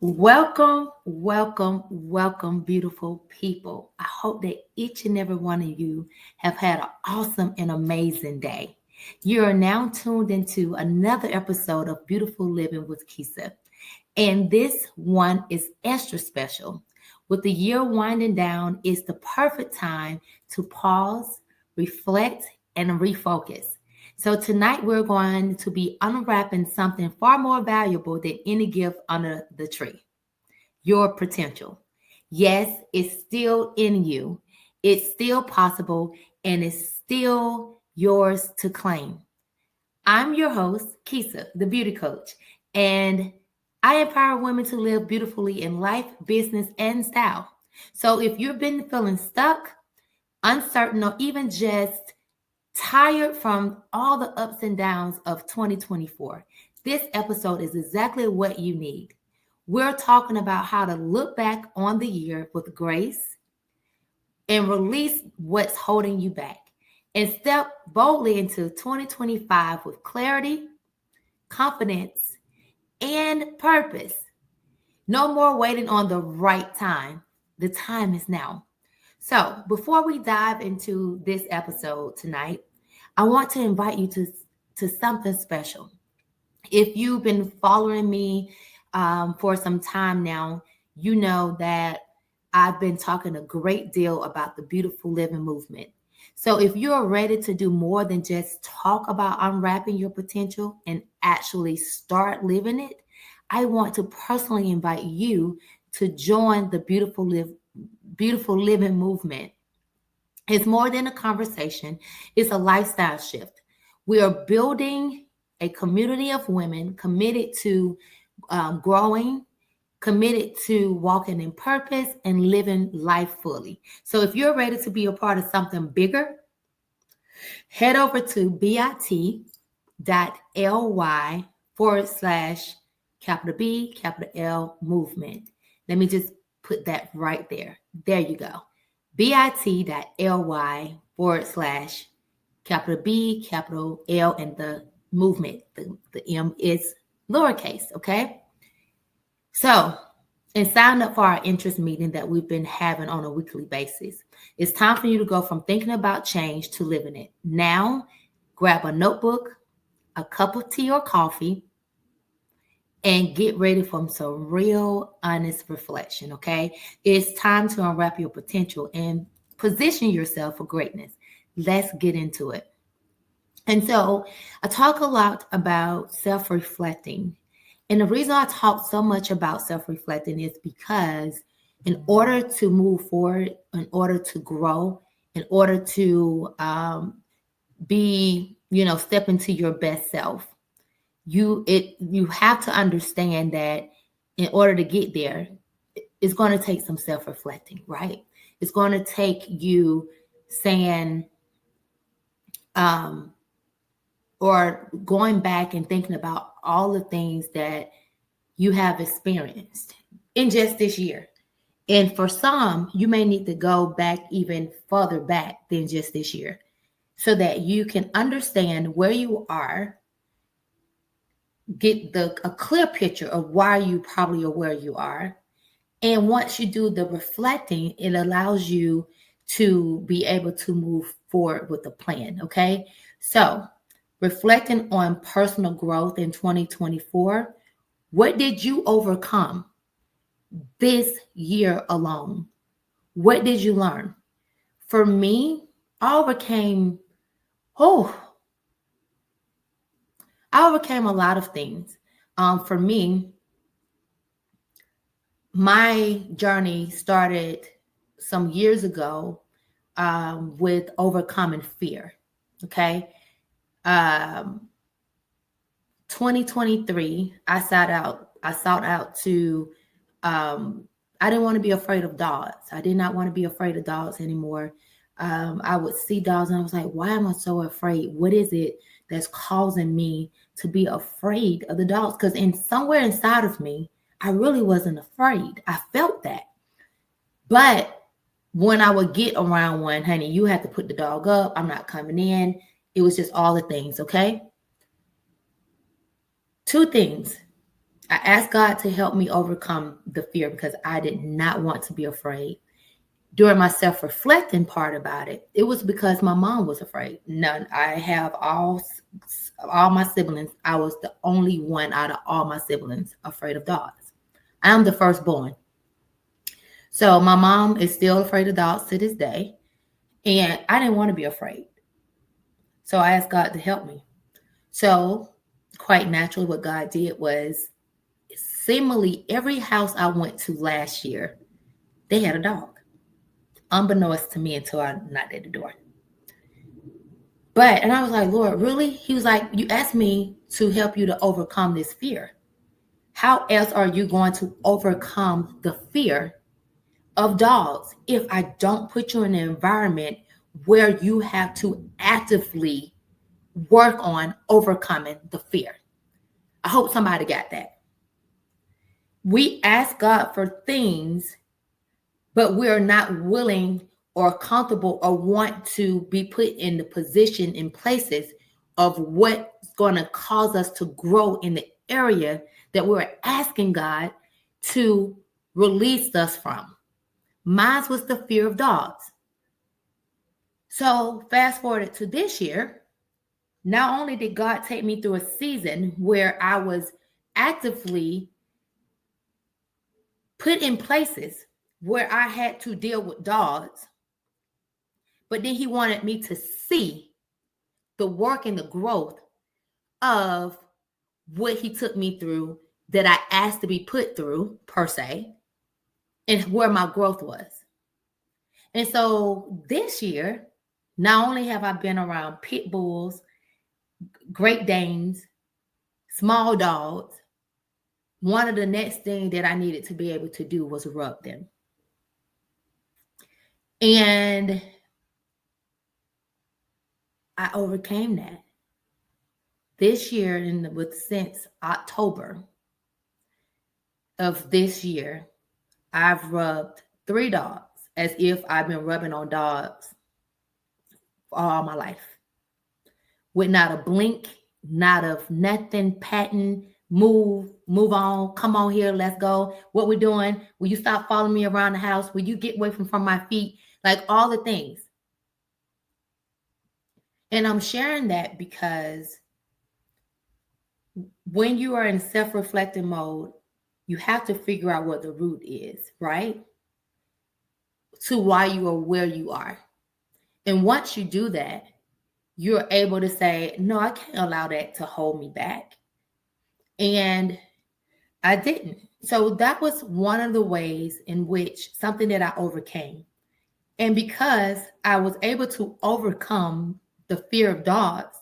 Welcome, welcome, welcome, beautiful people. I hope that each and every one of you have had an awesome and amazing day. You are now tuned into another episode of Beautiful Living with Keisa. And this one is extra special. With the year winding down, it's the perfect time to pause, reflect, and refocus. So tonight we're going to be unwrapping something far more valuable than any gift under the tree, your potential. Yes, it's still in you. It's still possible and it's still yours to claim. I'm your host, Keisa, the beauty coach, and I empower women to live beautifully in life, business, and style. So if you've been feeling stuck, uncertain, or even just tired from all the ups and downs of 2024, this episode is exactly what you need. We're talking about how to look back on the year with grace and release what's holding you back and step boldly into 2025 with clarity, confidence, and purpose. No more waiting on the right time. The time is now. So, before we dive into this episode tonight, I want to invite you to something special. If you've been following me for some time now, you know that I've been talking a great deal about the beautiful living movement. So if you're ready to do more than just talk about unwrapping your potential and actually start living it, I want to personally invite you to join the beautiful living movement. It's more than a conversation, it's a lifestyle shift. We are building a community of women committed to growing, committed to walking in purpose and living life fully. So if you're ready to be a part of something bigger, head over to bit.ly /capital B, capital L movement. Let me just put that right there. There you go. bit.ly /capital B, capital L, and the movement. The M is lowercase, okay? So, and sign up for our interest meeting that we've been having on a weekly basis. It's time for you to go from thinking about change to living it. Now, grab a notebook, a cup of tea or coffee, and get ready for some real honest reflection, okay? It's time to unwrap your potential and position yourself for greatness. Let's get into it. And so I talk a lot about self-reflecting. And the reason I talk so much about self-reflecting is because in order to move forward, in order to grow, in order to step into your best self, you have to understand that in order to get there, it's going to take some self-reflecting, right? It's going to take you saying, or going back and thinking about all the things that you have experienced in just this year. And for some, you may need to go back even further back than just this year so that you can understand where you are, get a clear picture of why you probably are where you are. And once you do the reflecting, it allows you to be able to move forward with a plan, okay? So reflecting on personal growth in 2024, what did you overcome this year alone? What did you learn? For me, I overcame a lot of things. For me, my journey started some years ago with overcoming fear, okay? 2023, I sought out to, I didn't want to be afraid of dogs. I did not want to be afraid of dogs anymore. I would see dogs and I was like, why am I so afraid? What is it that's causing me to be afraid of the dogs? Because somewhere inside of me, I really wasn't afraid. I felt that. But when I would get around one, honey, you have to put the dog up. I'm not coming in. It was just all the things, okay? Two things. I asked God to help me overcome the fear because I did not want to be afraid. During my self-reflecting part about it, it was because my mom was afraid. None. I have all my siblings. I was the only one out of all my siblings afraid of dogs. I'm the firstborn. So my mom is still afraid of dogs to this day. And I didn't want to be afraid. So I asked God to help me. So quite naturally, what God did was seemingly every house I went to last year, they had a dog. Unbeknownst to me until I knocked at the door. And I was like, Lord, really? He was like, you asked me to help you to overcome this fear. How else are you going to overcome the fear of dogs if I don't put you in an environment where you have to actively work on overcoming the fear? I hope somebody got that. We ask God for things, but we're not willing or comfortable or want to be put in the position in places of what's going to cause us to grow in the area that we're asking God to release us from. Mine was the fear of dogs. So fast forward to this year, not only did God take me through a season where I was actively put in places where I had to deal with dogs, but then he wanted me to see the work and the growth of what he took me through that I asked to be put through, per se, and where my growth was. And so this year, not only have I been around pit bulls, Great Danes, small dogs, one of the next things that I needed to be able to do was rub them. And I overcame that. This year, since October of this year, I've rubbed 3 dogs as if I've been rubbing on dogs for all my life. With not a blink, not of nothing, patting, move on, come on here, let's go. What we're doing, will you stop following me around the house? Will you get away from my feet? Like all the things. And I'm sharing that because when you are in self-reflecting mode, you have to figure out what the root is, right? To why you are where you are. And once you do that, you're able to say, no, I can't allow that to hold me back. And I didn't. So that was one of the ways in which something that I overcame. And because I was able to overcome the fear of dogs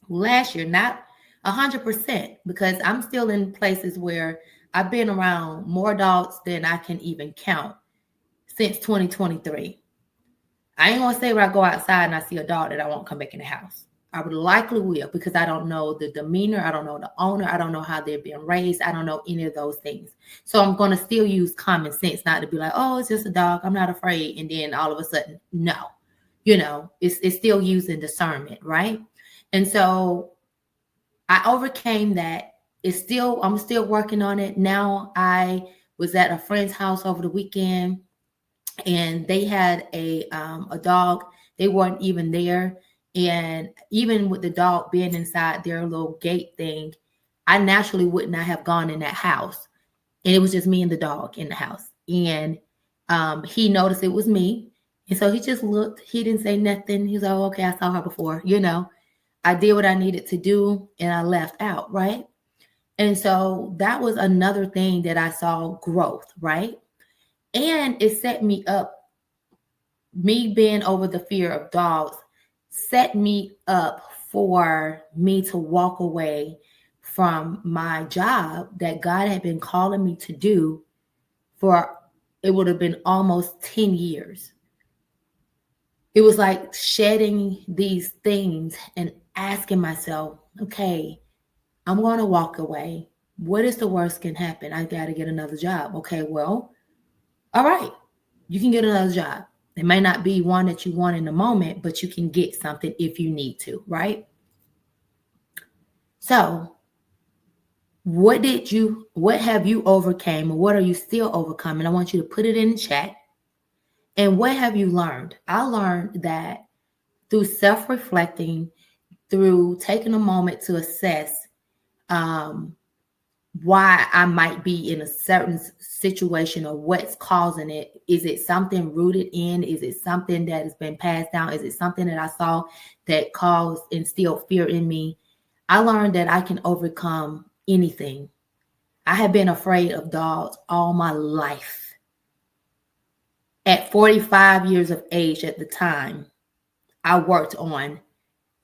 last year, not 100%, because I'm still in places where I've been around more dogs than I can even count since 2023. I ain't gonna say when I go outside and I see a dog that I won't come back in the house. I would likely will, because I don't know the demeanor, I don't know the owner, I don't know how they're being raised, I don't know any of those things. So I'm gonna still use common sense, not to be like, oh, it's just a dog, I'm not afraid, and then all of a sudden, no. It's still using discernment, right? And so I overcame that. I'm still working on it. Now I was at a friend's house over the weekend, and they had a dog. They weren't even there. And even with the dog being inside their little gate thing, I naturally would not have gone in that house. And it was just me and the dog in the house. And he noticed it was me. And so he just looked. He didn't say nothing. He was like, oh, okay, I saw her before. I did what I needed to do and I left out, right? And so that was another thing that I saw growth, right? And it set me up. Me being over the fear of dogs set me up for me to walk away from my job that God had been calling me to do for, it would have been almost 10 years. It was like shedding these things and asking myself, okay, I'm going to walk away. What is the worst can happen? I got to get another job. Okay, well, all right, you can get another job. It may not be one that you want in the moment, but you can get something if you need to, right? So What have you overcame, or what are you still overcoming? I want you to put it in the chat. And what have you learned? I learned that through self-reflecting, through taking a moment to assess why I might be in a certain situation or what's causing it. Is it something rooted in? Is it something that has been passed down? Is it something that I saw that instilled fear in me? I learned that I can overcome anything. I have been afraid of dogs all my life. At 45 years of age at the time, I worked on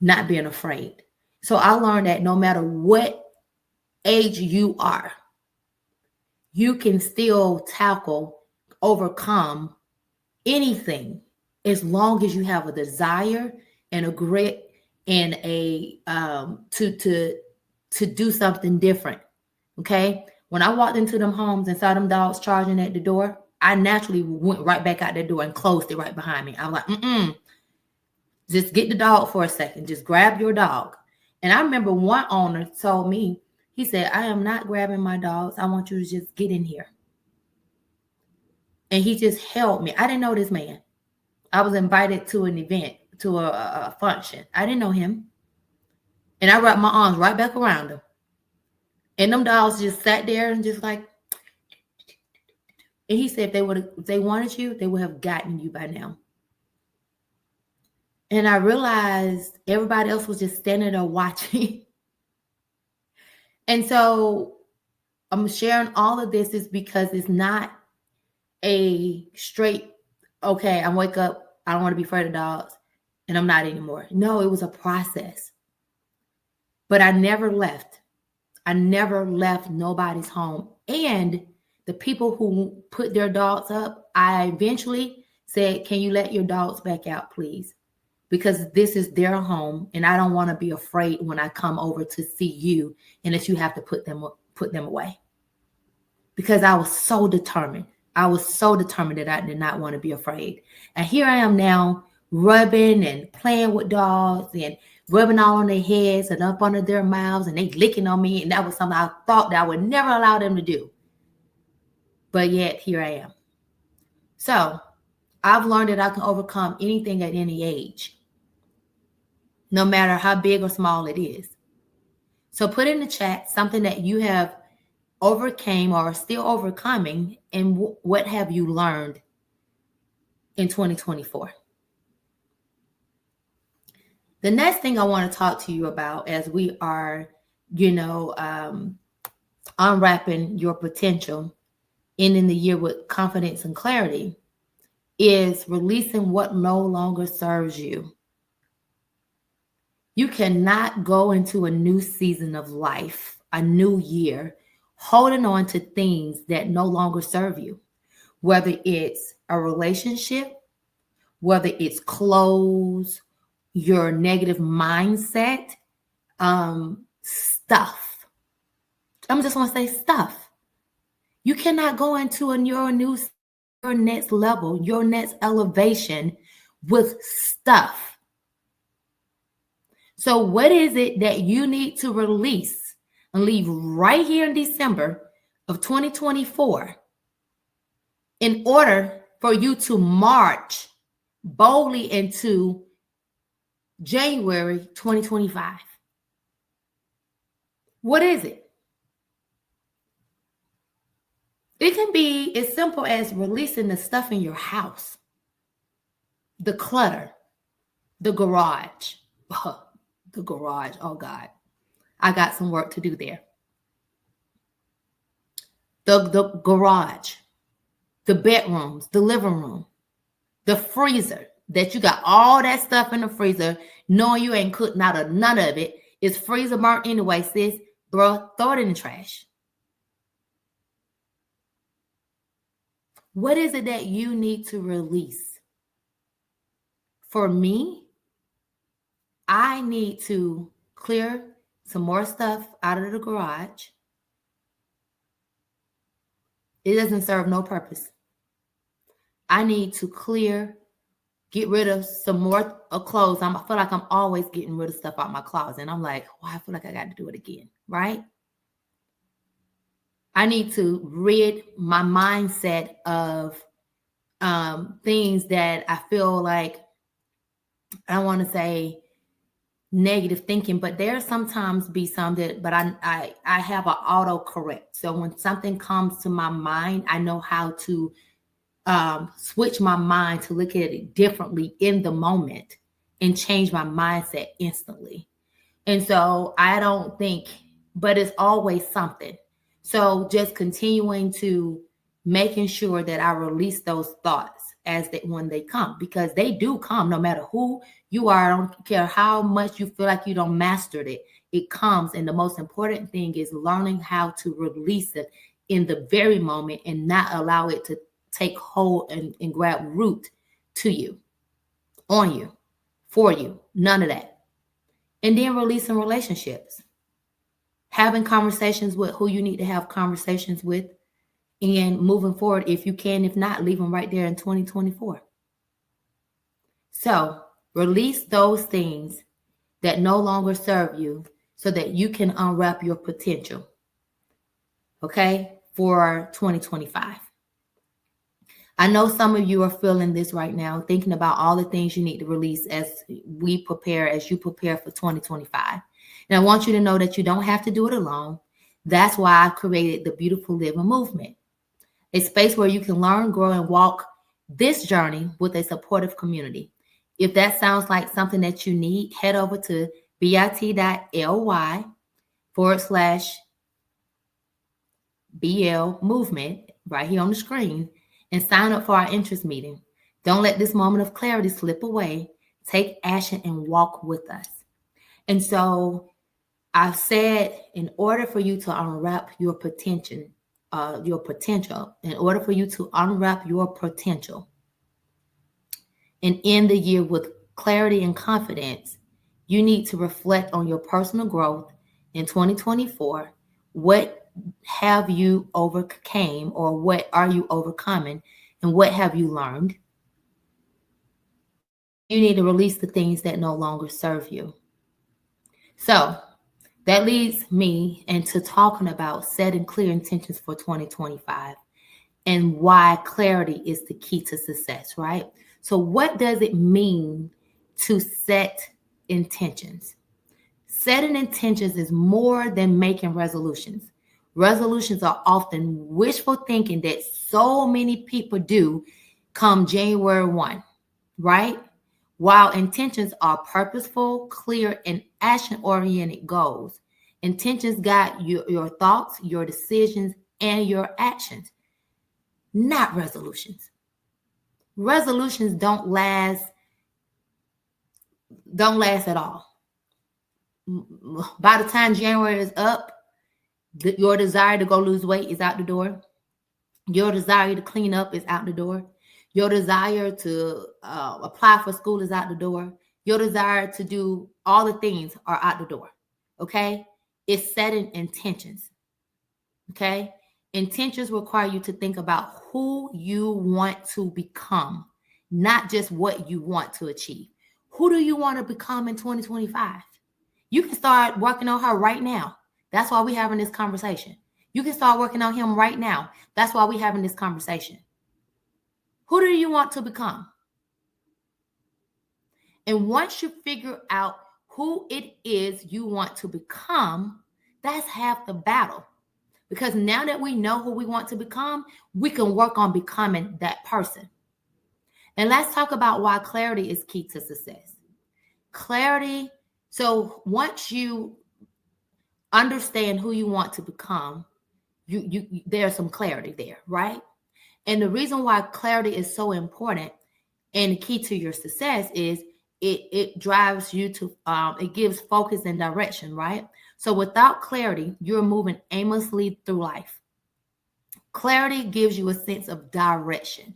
not being afraid. So I learned that no matter what age you are, you can still overcome anything as long as you have a desire and a grit and a to do something different. Okay. When I walked into them homes and saw them dogs charging at the door, I naturally went right back out the door and closed it right behind me. I was like, just get the dog for a second. Just grab your dog. And I remember one owner told me, he said, I am not grabbing my dogs. I want you to just get in here. And he just held me. I didn't know this man. I was invited to an event, to a function. I didn't know him. And I wrapped my arms right back around him. And them dogs just sat there and just like, and he said if they wanted you, they would have gotten you by now. And I realized everybody else was just standing there watching. And so I'm sharing all of this is because it's not a straight, okay, I wake up, I don't want to be afraid of dogs, and I'm not anymore. No, it was a process. But I never left. I never left nobody's home. And the people who put their dogs up, I eventually said, can you let your dogs back out, please? Because this is their home, and I don't want to be afraid when I come over to see you and that you have to put them away. Because I was so determined. I was so determined that I did not want to be afraid. And here I am now rubbing and playing with dogs and rubbing all on their heads and up under their mouths, and they licking on me. And that was something I thought that I would never allow them to do. But yet here I am. So I've learned that I can overcome anything at any age, no matter how big or small it is. So put in the chat something that you have overcame or are still overcoming, and what have you learned in 2024? The next thing I want to talk to you about as we are, unwrapping your potential, ending the year with confidence and clarity, is releasing what no longer serves you. You cannot go into a new season of life, a new year, holding on to things that no longer serve you, whether it's a relationship, whether it's clothes, your negative mindset, stuff. I'm just want to say stuff. You cannot go into your next level, your next elevation with stuff. So what is it that you need to release and leave right here in December of 2024 in order for you to march boldly into January 2025? What is it? It can be as simple as releasing the stuff in your house, the clutter, the garage. The garage, oh God, I got some work to do there. The garage, the bedrooms, the living room, the freezer, that you got all that stuff in the freezer, knowing you ain't cooking out of none of it. It's freezer burnt anyway, sis. Bro, throw it in the trash. What is it that you need to release? For me, I need to clear some more stuff out of the garage. It doesn't serve no purpose. I need to get rid of some more clothes. I feel like I'm always getting rid of stuff out my closet. And I'm like, I feel like I got to do it again, right? I need to rid my mindset of things that I feel like, I don't want to say negative thinking, but there sometimes be some that, but I have an autocorrect. So when something comes to my mind, I know how to switch my mind to look at it differently in the moment and change my mindset instantly. And so I don't think, but it's always something. So just continuing to making sure that I release those thoughts as they when they come, because they do come no matter who you are. I don't care how much you feel like you don't mastered it. It comes. And the most important thing is learning how to release it in the very moment and not allow it to take hold and grab root to you, on you, for you. None of that. And then releasing relationships, having conversations with who you need to have conversations with, and moving forward if you can. If not, leave them right there in 2024. So release those things that no longer serve you so that you can unwrap your potential, okay, for 2025. I know some of you are feeling this right now, thinking about all the things you need to release as you prepare for 2025. And I want you to know that you don't have to do it alone. That's why I created the Beautiful Living Movement, a space where you can learn, grow, and walk this journey with a supportive community. If that sounds like something that you need, head over to bit.ly/BL movement right here on the screen and sign up for our interest meeting. Don't let this moment of clarity slip away. Take action and walk with us. And so I've said, in order for you to unwrap your potential, in order for you to unwrap your potential and end the year with clarity and confidence, you need to reflect on your personal growth in 2024. What have you overcame, or what are you overcoming, and what have you learned? You need to release the things that no longer serve you. So that leads me into talking about setting clear intentions for 2025 and why clarity is the key to success, right? So what does it mean to set intentions? Setting intentions is more than making resolutions. Resolutions are often wishful thinking that so many people do come January 1, right? While intentions are purposeful, clear, and action-oriented goals. Intentions guide your thoughts, your decisions, and your actions, not resolutions. Resolutions don't last at all. By the time January is up, your desire to go lose weight is out the door. Your desire to clean up is out the door. Your desire to apply for school is out the door. Your desire to do all the things are out the door. Okay? It's setting intentions. Okay? Intentions require you to think about who you want to become, not just what you want to achieve. Who do you want to become in 2025? You can start working on her right now. That's why we're having this conversation. You can start working on him right now. That's why we're having this conversation. Who do you want to become? And once you figure out who it is you want to become, that's half the battle. Because now that we know who we want to become, we can work on becoming that person. And let's talk about why clarity is key to success. Clarity. So once you understand who you want to become, there's some clarity there, right? And the reason why clarity is so important and key to your success is it drives you to, it gives focus and direction, right? So without clarity, you're moving aimlessly through life. Clarity gives you a sense of direction.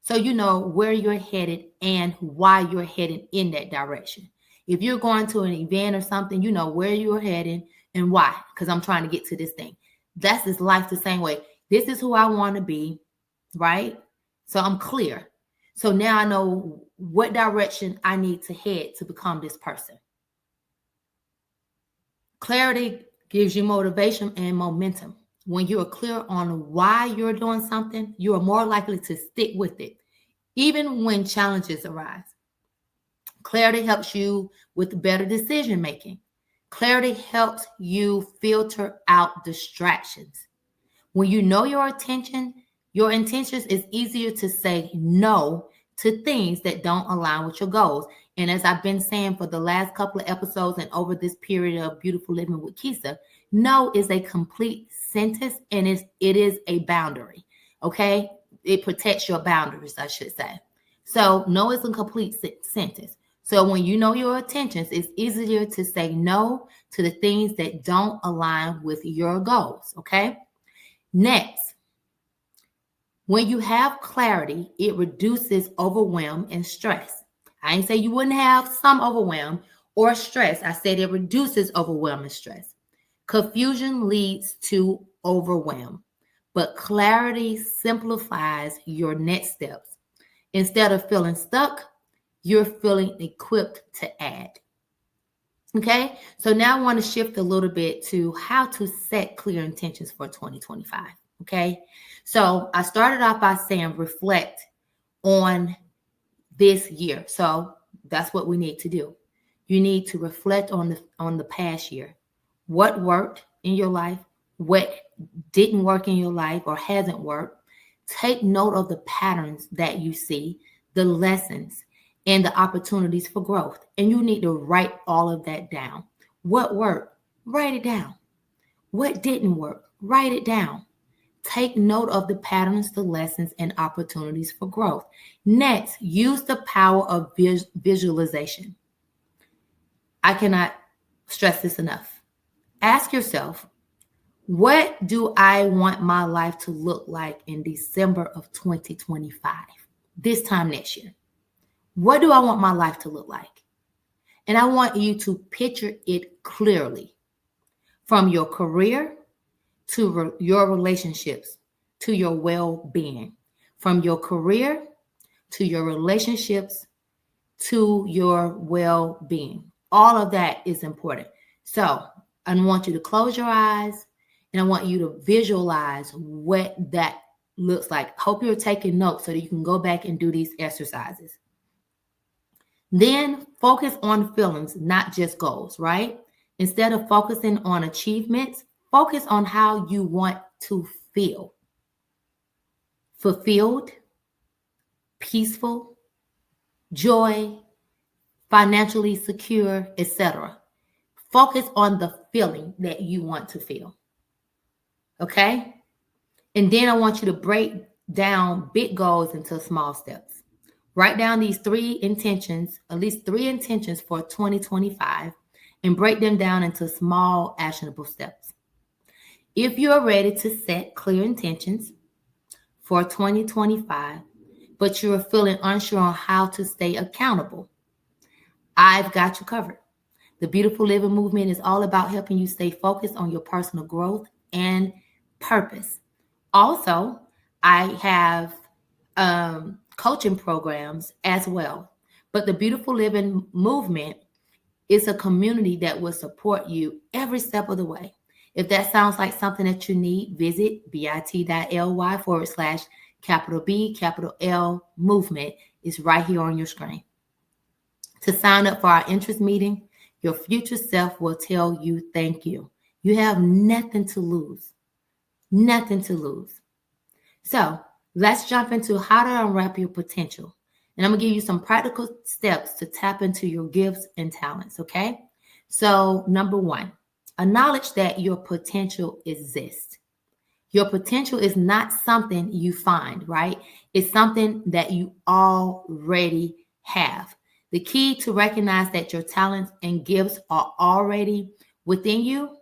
So you know where you're headed and why you're heading in that direction. If you're going to an event or something, you know where you're heading and why, because I'm trying to get to this thing. That's this life the same way. This is who I want to be, right? So I'm clear. So now I know what direction I need to head to become this person. Clarity gives you motivation and momentum. when you are clear on why you're doing something, you are more likely to stick with it, even when challenges arise. Clarity helps you with better decision making. Clarity helps you filter out distractions. When you know your intentions, is easier to say no to things that don't align with your goals. And as I've been saying for the last couple of episodes and over this period of Beautiful Living with Keisa, no is a complete sentence, and it is a boundary. Okay? It protects your boundaries, I should say. So no is a complete sentence. So when you know your intentions, it's easier to say no to the things that don't align with your goals. Okay? Next, when you have clarity, it reduces overwhelm and stress. I ain't say you wouldn't have some overwhelm or stress. I said it reduces overwhelm and stress. Confusion leads to overwhelm, but clarity simplifies your next steps. Instead of feeling stuck, you're feeling equipped to add. Okay, so now I want to shift a little bit to how to set clear intentions for 2025. Okay, so I started off by saying reflect on this year. So that's what we need to do. You need to reflect on the past year. What worked in your life? What didn't work in your life or hasn't worked? Take note of the patterns that you see, the lessons, and the opportunities for growth. And you need to write all of that down. What worked? Write it down. What didn't work? Write it down. Take note of the patterns, the lessons, and opportunities for growth. Next, use the power of visualization. I cannot stress this enough. Ask yourself, what do I want my life to look like in December of 2025, this time next year? What do I want my life to look like? And I want you to picture it clearly, from your career to your relationships, to your well-being, from your career to your relationships to your well-being. All of that is important. So I want you to close your eyes and I want you to visualize what that looks like. Hope you're taking notes so that you can go back and do these exercises. Then focus on feelings, not just goals, right? Instead of focusing on achievements, focus on how you want to feel. Fulfilled, peaceful, joy, financially secure, etc. Focus on the feeling that you want to feel. Okay? And then I want you to break down big goals into small steps. Write down these three intentions, at least three intentions for 2025, and break them down into small, actionable steps. If you are ready to set clear intentions for 2025, but you are feeling unsure on how to stay accountable, I've got you covered. The Beautiful Living Movement is all about helping you stay focused on your personal growth and purpose. Also, I have coaching programs as well. But the Beautiful Living Movement is a community that will support you every step of the way. If that sounds like something that you need, visit bit.ly/capital B, capital L movement. Is right here on your screen. To sign up for our interest meeting, your future self will tell you thank you. You have nothing to lose. Nothing to lose. So let's jump into how to unwrap your potential. And I'm going to give you some practical steps to tap into your gifts and talents, okay? So number one, acknowledge that your potential exists. Your potential is not something you find, right? It's something that you already have. The key to recognize that your talents and gifts are already within you.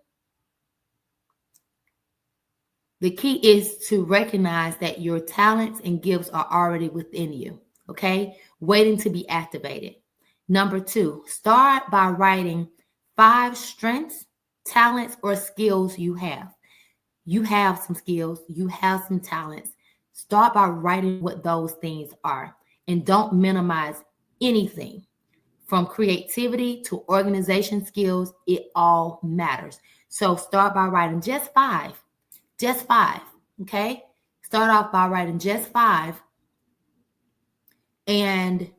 The key is to recognize that your talents and gifts are already within you, okay? Waiting to be activated. Number two, start by writing 5 strengths, talents, or skills you have. You have some skills, you have some talents. Start by writing what those things are, and don't minimize anything. From creativity to organization skills, it all matters. So start by writing just 5. Just 5. Okay. Start off by writing just 5. And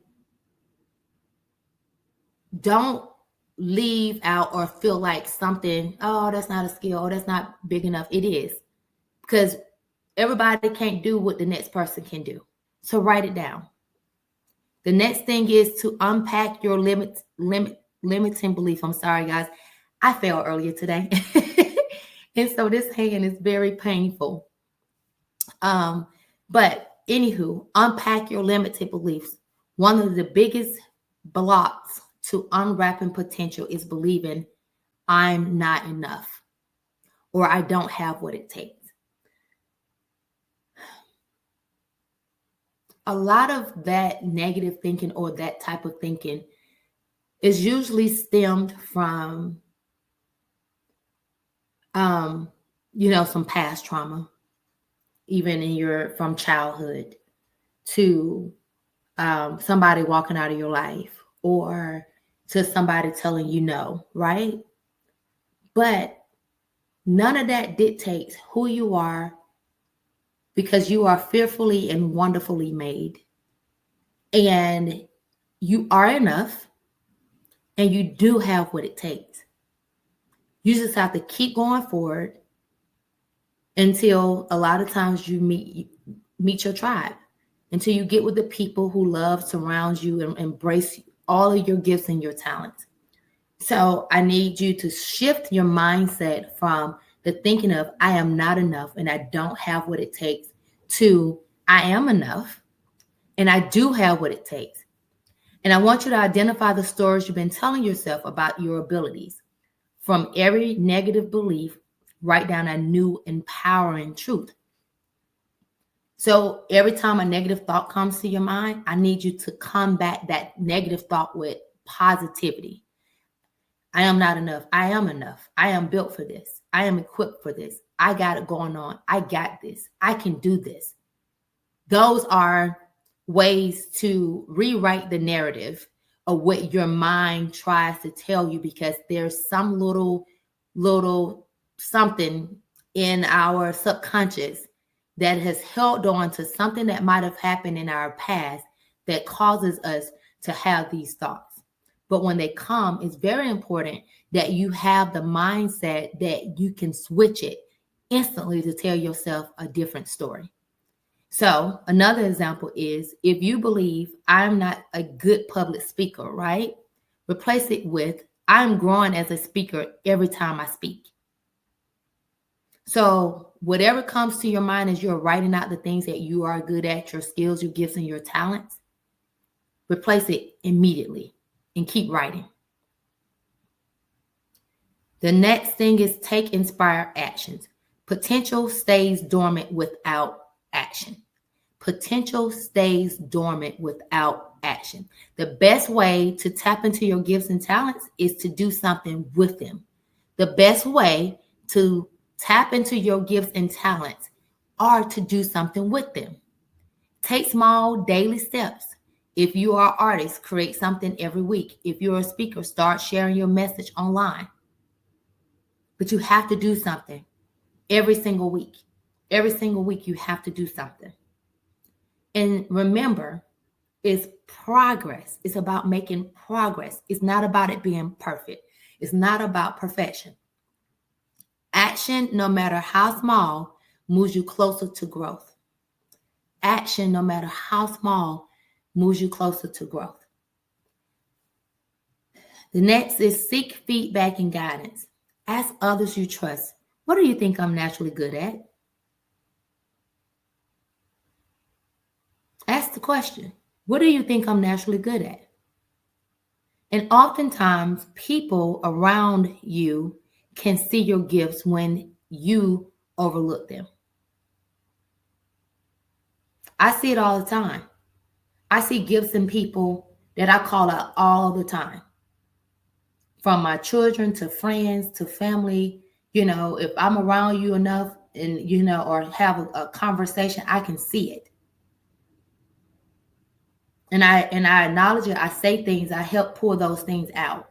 don't leave out or feel like something, oh, that's not a skill, or that's not big enough. It is. Because everybody can't do what the next person can do. So write it down. The next thing is to unpack your limiting belief. I'm sorry, guys. I fell earlier today. And so this hand is very painful. But anywho, unpack your limited beliefs. One of the biggest blocks to unwrapping potential is believing I'm not enough or I don't have what it takes. A lot of that negative thinking or that type of thinking is usually stemmed from, some past trauma, even from childhood to somebody walking out of your life or to somebody telling you no, right? But none of that dictates who you are, because you are fearfully and wonderfully made. And you are enough, and you do have what it takes. You just have to keep going forward until a lot of times you meet your tribe, until you get with the people who love, surround you, and embrace all of your gifts and your talents. So I need you to shift your mindset from the thinking of I am not enough and I don't have what it takes to I am enough and I do have what it takes. And I want you to identify the stories you've been telling yourself about your abilities. From every negative belief, write down a new empowering truth. So every time a negative thought comes to your mind, I need you to combat that negative thought with positivity. I am not enough. I am enough. I am built for this. I am equipped for this. I got it going on. I got this. I can do this. Those are ways to rewrite the narrative of what your mind tries to tell you, because there's some little something in our subconscious that has held on to something that might have happened in our past that causes us to have these thoughts. But when they come, it's very important that you have the mindset that you can switch it instantly to tell yourself a different story. So another example is if you believe I'm not a good public speaker, right? Replace it with I'm growing as a speaker every time I speak. So whatever comes to your mind as you're writing out the things that you are good at, your skills, your gifts, and your talents, replace it immediately and keep writing. The next thing is take inspired actions. Potential stays dormant without action. Potential stays dormant without action. The best way to tap into your gifts and talents is to do something with them. The best way to tap into your gifts and talents are to do something with them. Take small daily steps. If you are an artist, create something every week. If you're a speaker, start sharing your message online. But you have to do something every single week. Every single week you have to do something. And remember, it's progress. It's about making progress. It's not about it being perfect. It's not about perfection. Action, no matter how small, moves you closer to growth. Action, no matter how small, moves you closer to growth. The next is seek feedback and guidance. Ask others you trust, what do you think I'm naturally good at? Ask the question, what do you think I'm naturally good at? And oftentimes, people around you can see your gifts when you overlook them. I see it all the time. I see gifts in people that I call out all the time. From my children to friends to family, if I'm around you enough and, or have a conversation, I can see it. And I acknowledge it. I say things. I help pull those things out.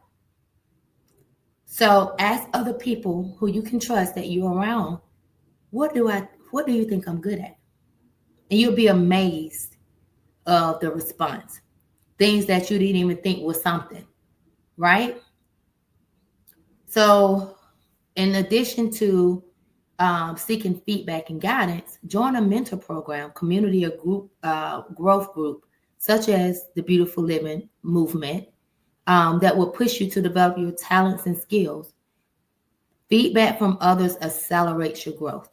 So ask other people who you can trust that you're around, what do you think I'm good at? And you'll be amazed of the response. Things that you didn't even think was something, right? So, in addition to seeking feedback and guidance, join a mentor program, community, or group growth group, such as the Beautiful Living Movement, that will push you to develop your talents and skills. Feedback from others accelerates your growth.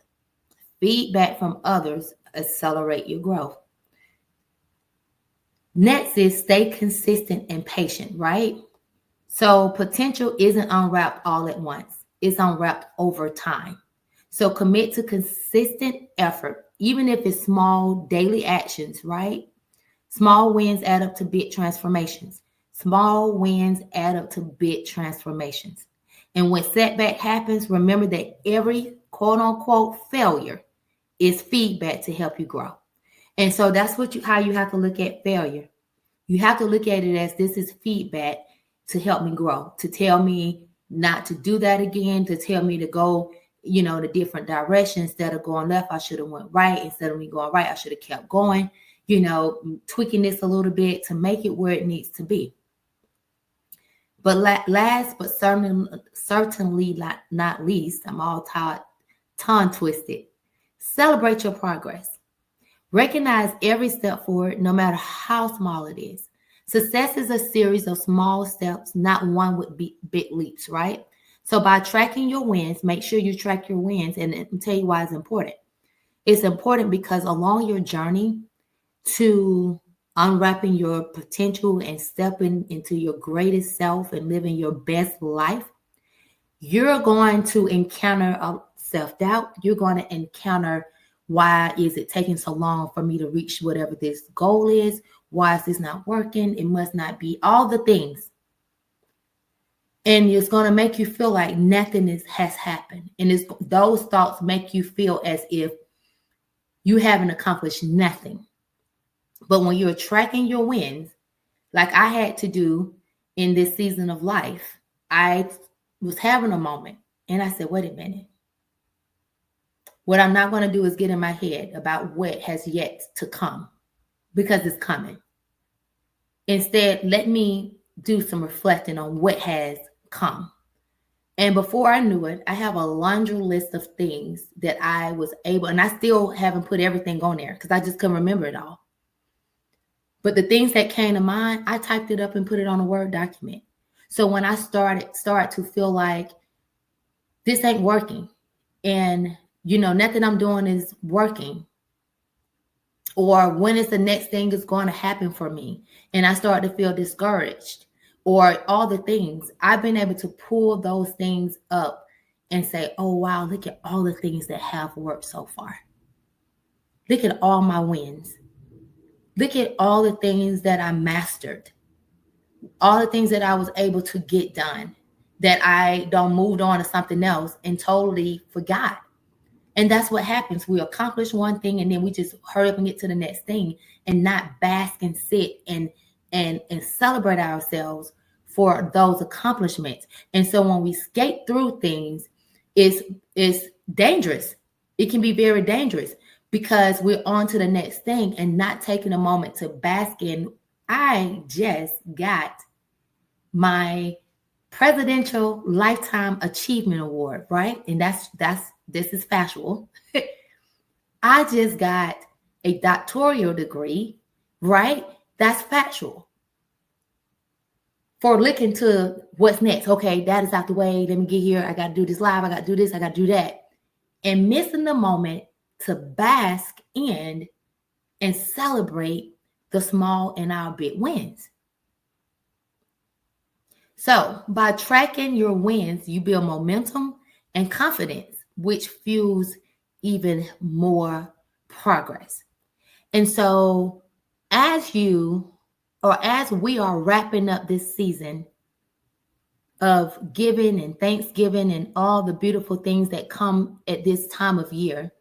Feedback from others accelerate your growth. Next is stay consistent and patient, right? So potential isn't unwrapped all at once. It's unwrapped over time. So commit to consistent effort, even if it's small daily actions, right? Small wins add up to big transformations. Small wins add up to big transformations. And when setback happens, remember that every quote unquote failure is feedback to help you grow. And so that's how you have to look at failure. You have to look at it as this is feedback to help me grow, to tell me not to do that again, to tell me to go, the different direction. Instead of going left, I should have went right. Instead of me going right, I should have kept going, tweaking this a little bit to make it where it needs to be. But last, but certainly not least, I'm all tongue twisted. Celebrate your progress. Recognize every step forward, no matter how small it is. Success is a series of small steps, not one with big leaps, right? So by tracking your wins, make sure you track your wins. And I'll tell you why it's important. It's important because along your journey to unwrapping your potential and stepping into your greatest self and living your best life, you're going to encounter self-doubt. You're going to encounter, why is it taking so long for me to reach whatever this goal is? Why is this not working? It must not be, all the things. And it's going to make you feel like nothing has happened. And those thoughts make you feel as if you haven't accomplished nothing. But when you're tracking your wins, like I had to do in this season of life, I was having a moment and I said, wait a minute. What I'm not going to do is get in my head about what has yet to come, because it's coming. Instead, let me do some reflecting on what has come. And before I knew it, I have a laundry list of things that I was able, and I still haven't put everything on there because I just couldn't remember it all. But the things that came to mind, I typed it up and put it on a Word document. So when I start to feel like this ain't working, and nothing I'm doing is working, or when is the next thing is going to happen for me, and I start to feel discouraged, or all the things, I've been able to pull those things up and say, oh, wow, look at all the things that have worked so far. Look at all my wins. Look at all the things that I mastered, all the things that I was able to get done, that I don't moved on to something else and totally forgot. And that's what happens. We accomplish one thing and then we just hurry up and get to the next thing and not bask and sit and celebrate ourselves for those accomplishments. And so when we skate through things, it's dangerous. It can be very dangerous because we're on to the next thing and not taking a moment to bask in. I just got my Presidential Lifetime Achievement Award, right? And this is factual. I just got a doctoral degree, right? That's factual. For looking to what's next. Okay, that is out the way. Let me get here. I got to do this live. I got to do this. I got to do that. And missing the moment to bask in and celebrate the small and our big wins. So by tracking your wins, you build momentum and confidence, which fuels even more progress. And so as we are wrapping up this season of giving and Thanksgiving and all the beautiful things that come at this time of year,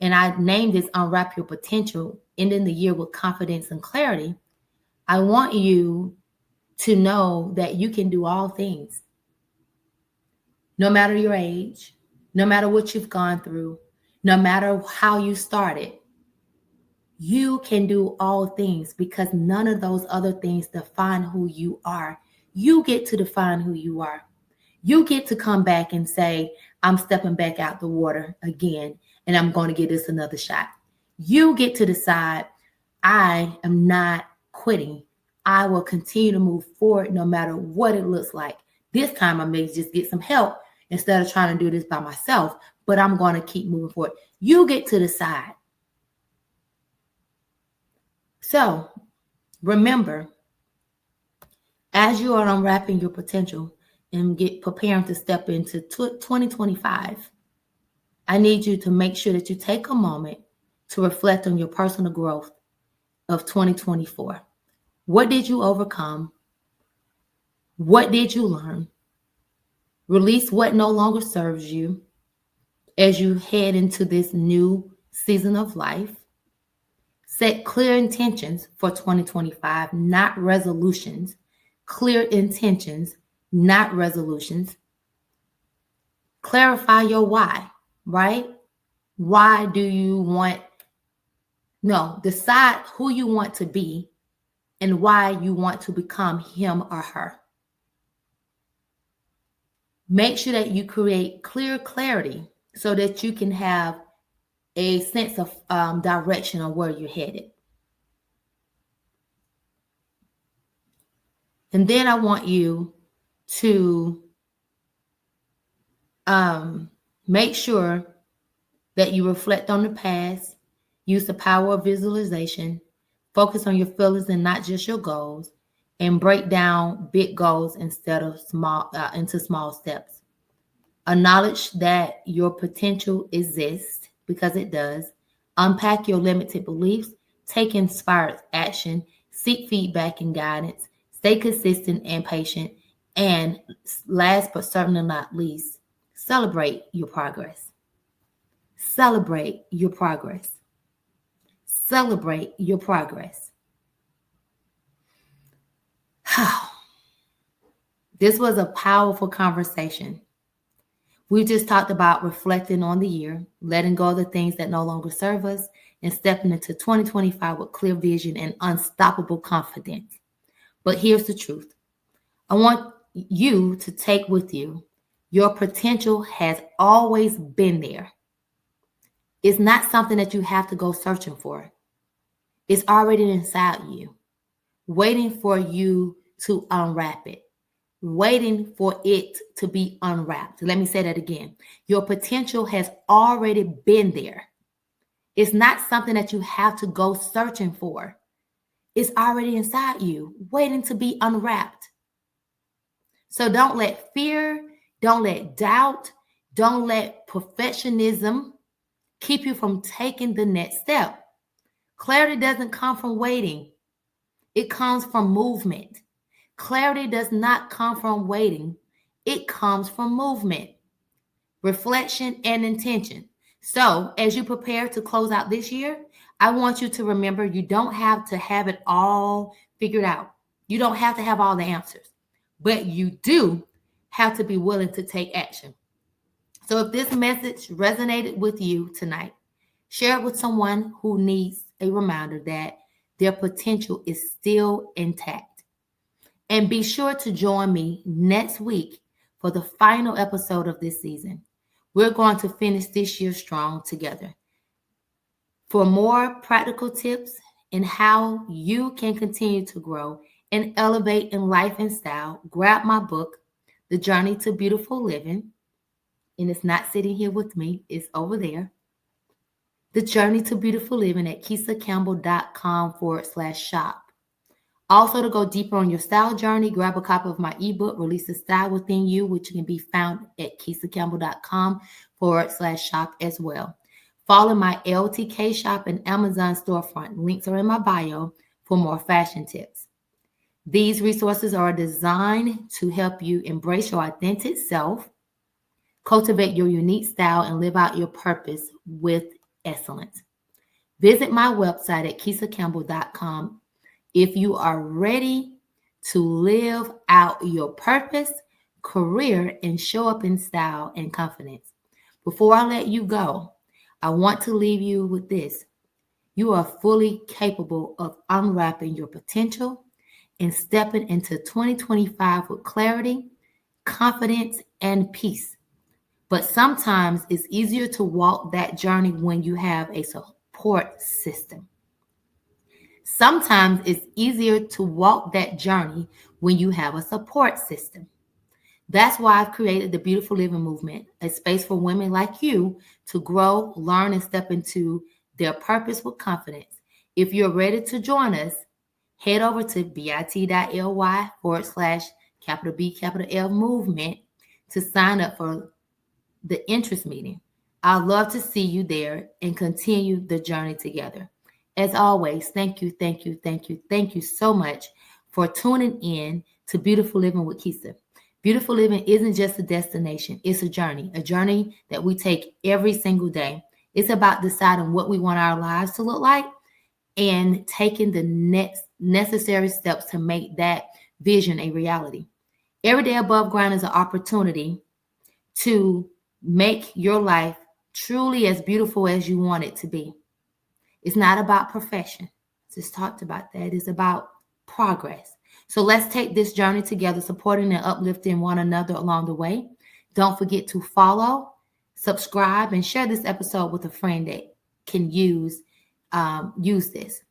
and I named this Unwrap Your Potential, ending the year with confidence and clarity, I want you to know that you can do all things. No matter your age, no matter what you've gone through, No matter how you started, you can do all things because none of those other things define who you are. You get to define who you are. You get to come back and say, I'm stepping back out the water again, and I'm going to give this another shot. You get to decide, I am not quitting. I will continue to move forward no matter what it looks like. This time I may just get some help instead of trying to do this by myself, but I'm going to keep moving forward. You get to decide. So remember, as you are unwrapping your potential and preparing to step into 2025, I need you to make sure that you take a moment to reflect on your personal growth of 2024. What did you overcome? What did you learn? Release what no longer serves you as you head into this new season of life. Set clear intentions for 2025, not resolutions. Clear intentions, not resolutions. Clarify your why, right? Why do you want? No, decide who you want to be and why you want to become him or her. Make sure that you create clear clarity so that you can have a sense of direction on where you're headed. And then I want you to make sure that you reflect on the past, use the power of visualization, focus on your feelings and not just your goals, and break down big goals instead of into small steps. Acknowledge that your potential exists because it does. Unpack your limited beliefs, take inspired action, seek feedback and guidance, stay consistent and patient, and last but certainly not least, celebrate your progress. Celebrate your progress. Celebrate your progress. This was a powerful conversation. We just talked about reflecting on the year, letting go of the things that no longer serve us, and stepping into 2025 with clear vision and unstoppable confidence. But here's the truth. I want you to take with you, your potential has always been there. It's not something that you have to go searching for. It's already inside you, waiting for you to unwrap it. Waiting for it to be unwrapped. Let me say that again. Your potential has already been there. It's not something that you have to go searching for. It's already inside you, waiting to be unwrapped. So don't let fear, don't let doubt, don't let perfectionism keep you from taking the next step. Clarity doesn't come from waiting. It comes from movement. Clarity does not come from waiting. It comes from movement, reflection, and intention. So as you prepare to close out this year, I want you to remember you don't have to have it all figured out. You don't have to have all the answers, but you do have to be willing to take action. So if this message resonated with you tonight, share it with someone who needs a reminder that their potential is still intact. And be sure to join me next week for the final episode of this season. We're going to finish this year strong together. For more practical tips and how you can continue to grow and elevate in life and style, grab my book, The Journey to Beautiful Living. And it's not sitting here with me, it's over there. The Journey to Beautiful Living at KeisaCampbell.com/shop. Also, to go deeper on your style journey, grab a copy of my ebook, Release the Style Within You, which can be found at KeisaCampbell.com/shop as well. Follow my LTK shop and Amazon storefront. Links are in my bio for more fashion tips. These resources are designed to help you embrace your authentic self, cultivate your unique style, and live out your purpose with excellence. Visit my website at KeisaCampbell.com if you are ready to live out your purpose, career, and show up in style and confidence. Before I let you go, I want to leave you with this. You are fully capable of unwrapping your potential and stepping into 2025 with clarity, confidence, and peace. But sometimes it's easier to walk that journey when you have a support system. Sometimes it's easier to walk that journey when you have a support system. That's why I've created the Beautiful Living Movement, a space for women like you to grow, learn, and step into their purpose with confidence. If you're ready to join us, head over to bit.ly/B L movement to sign up for the interest meeting. I'd love to see you there and continue the journey together. As always, thank you, thank you, thank you, thank you so much for tuning in to Beautiful Living with Keisa. Beautiful living isn't just a destination, it's a journey that we take every single day. It's about deciding what we want our lives to look like and taking the next necessary steps to make that vision a reality. Every day above ground is an opportunity to make your life truly as beautiful as you want it to be. It's not about perfection. Just talked about that. It's about progress. So let's take this journey together, supporting and uplifting one another along the way. Don't forget to follow, subscribe, and share this episode with a friend that can use this.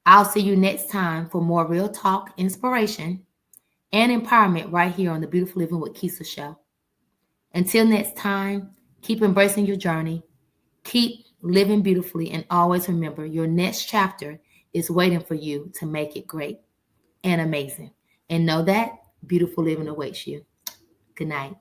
I'll see you next time for more real talk, inspiration, and empowerment right here on the Beautiful Living with Keisa show. Until next time, keep embracing your journey, keep living beautifully, and always remember your next chapter is waiting for you to make it great and amazing. And know that beautiful living awaits you. Good night.